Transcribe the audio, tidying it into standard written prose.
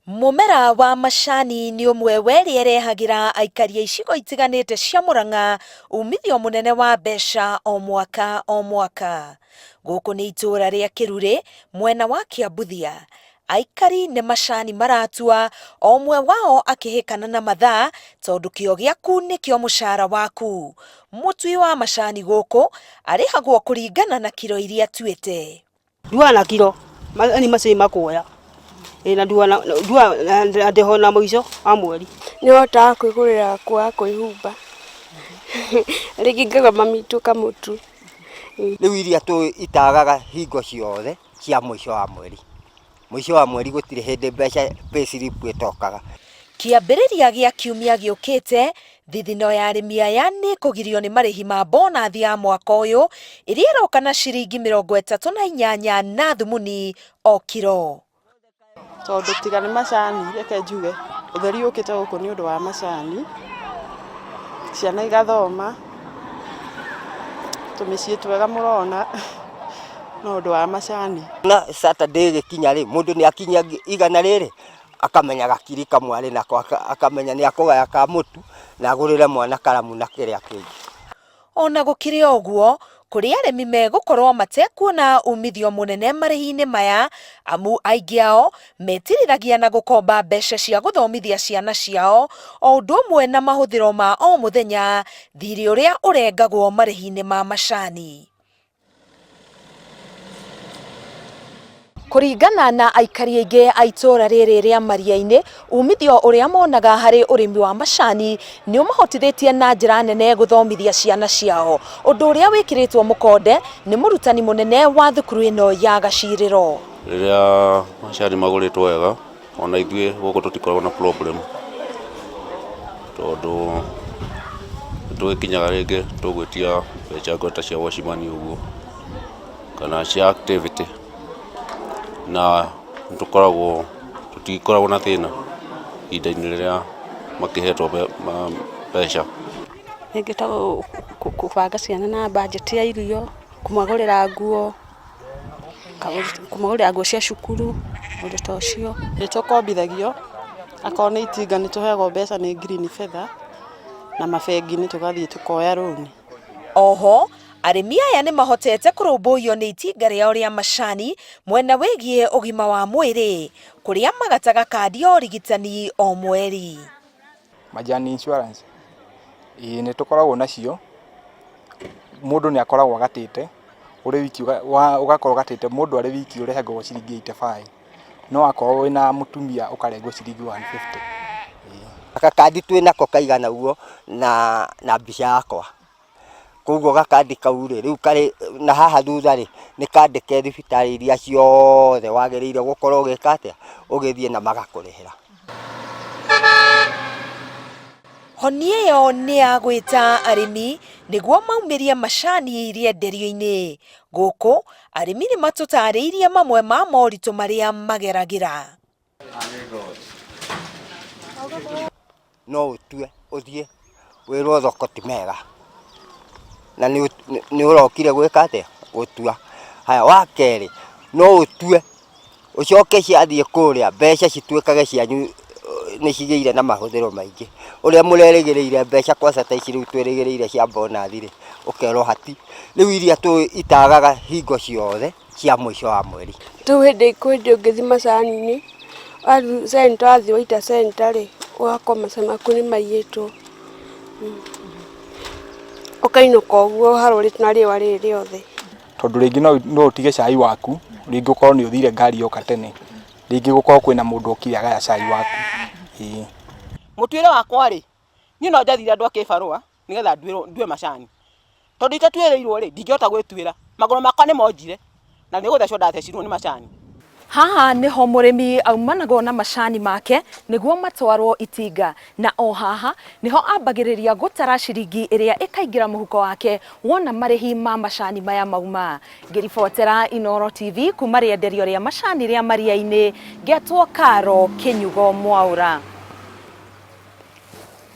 Mumera wa macani ni umwe weri erehagira aikari icigo itiganite cia Murang'a umithio munene wa mbeca o mwaka. Guku ni ituura ria Kiruri mwena wa Kiambuthia. Aikari ni macani maratua umwe wao akihikana na mathaa tondu kio giaku nikio mucara waku. Mutui wa macani guku arihagwo kuringana na kilo iria atuite. Ndua na kilo ni macani makuoya na ndua ndeho na muico wa mweri ni hota kwigurira kwa kwihumba rigi ngaga mamitu kamutu riu iria tu itagaga hingo ciothe cia muico wa mweri gutire hindi mbeca payslip itokaga. Kiambiriria gia kiumia giukite thithino ya arimi aya ni kugirio ni marihi ma bonathi ya mwaka uyu iria iroka na ciringi 38 na thumuni o kiro. Tondu tiga ni macani reke njuge utheri ukite guku ni undu wa macani ciana igathoma tumicii twega murona no undu wa macani na Saturday gikinya ri mundu ni akinya igana riri akamenya gakiri kamwari nako akamenya ni akugaya ka mutu na agurire mwana karamu na kiria kingi. Ona gukiri oguo kuri arimi megukorwo matekuona umithio munene marihi-ini maya amu aingi ao metiriragia na gukomba mbeca cia guthomithia ciana ciao o undu umwe na mahuthiro ma o muthenya thiri uria urengagwo marihi-ini ma macani. Kuringana na aikari aingi a itura riri ria Maria-ini, umithio uria monaga hari urimi wa macani ni umahotithitie na njira nene guthomithia ciana ciao. Undu uria wikiritwo mukonde ni murutani munene wa thukuru ino ya Gaciriro. Riria macani maguritwo wega ona ithue guku tutikoragwo na problem tondu twikinyaga ringi tugwitia mbeca ngota cia washimani uguo kana cia activity na tutikoragwo na thina ihinda-ini riria makihetwo mbeca. Ingita kubanga ciana na budget ya irio, kumagurira nguo, kumagurira nguo cia cukuru, undu ta ucio. Nitukombithagio akorwo ni itinga nituheagwo mbeca ni green feather na mabengi ni tugathie tukoya loan. Oho arimi aya ni mahotete kurumbuiyo ni itinga riao ria macani mwena wigie ugima wa mwiri kuria magataga kandi ya urigitani o mweri. Majani insurance ni tukoragwo nacio mundu ni akoragwo gatite uri wiki ugakorwo gatite mundu ari wiki urehagwo ciringi 85 no akorwo wina mutumia ukarengwo ciringi 150. Aka kandi twinako kaigana uguo na mbica yakwa kuguo gakandi kau riu kari na haha thutha ri ni kandike thibitari iria ciothe wagiriire gukorwo gikatia ugithie na magakurihira. Honie yo ni agwita arimi niguo maumirie macani rienderio-ini. Guku arimi ni matutariirie mamwe ma moritu maria mageragira. No utue uthie wirwo thoko ti mega na ni urokire gwika atia gutua haya wakeri no utue ucoke ciathie kuria mbeca cituikage cianyu ni cigeire na mahuthiro maingi uria murerigiriire mbeca kwa sata ici riu twirigiriire cia bonathi ri ukero hati riu iria tu itagaga hingo ciothe cia muico wa mweri Tu hindi kwindi ungithi macani-ini aru center athi waita center ri ugakoma maku ni maiyitwo ukainuka uguo harurite na riwa riri riothe Tondu ringi no utige cai waku ringi ukorwo ni uthire ngari yoka tene ringi gukorwo kwina mundu ukiriaga ya cai waku. Mutuire wakwa ri ni no njathire andu akibarua nigetha ndue macani tondu itatuireirwo ri ndingihota gwituira maguru makwa ni monjire na ni guthecwo ndathecirwo ni macani. Haha niho murimi aumanago na macani make niguo matwarwo itinga na o haha niho ambagiriria gutara ciringi iria ikaingira muhuko wake wona marihi ma macani maya mauma. Ngiribotera Inooro TV kuma rienderio ria macani ria Maria-ini, ngetwo Carol Kinyugo Mwaura.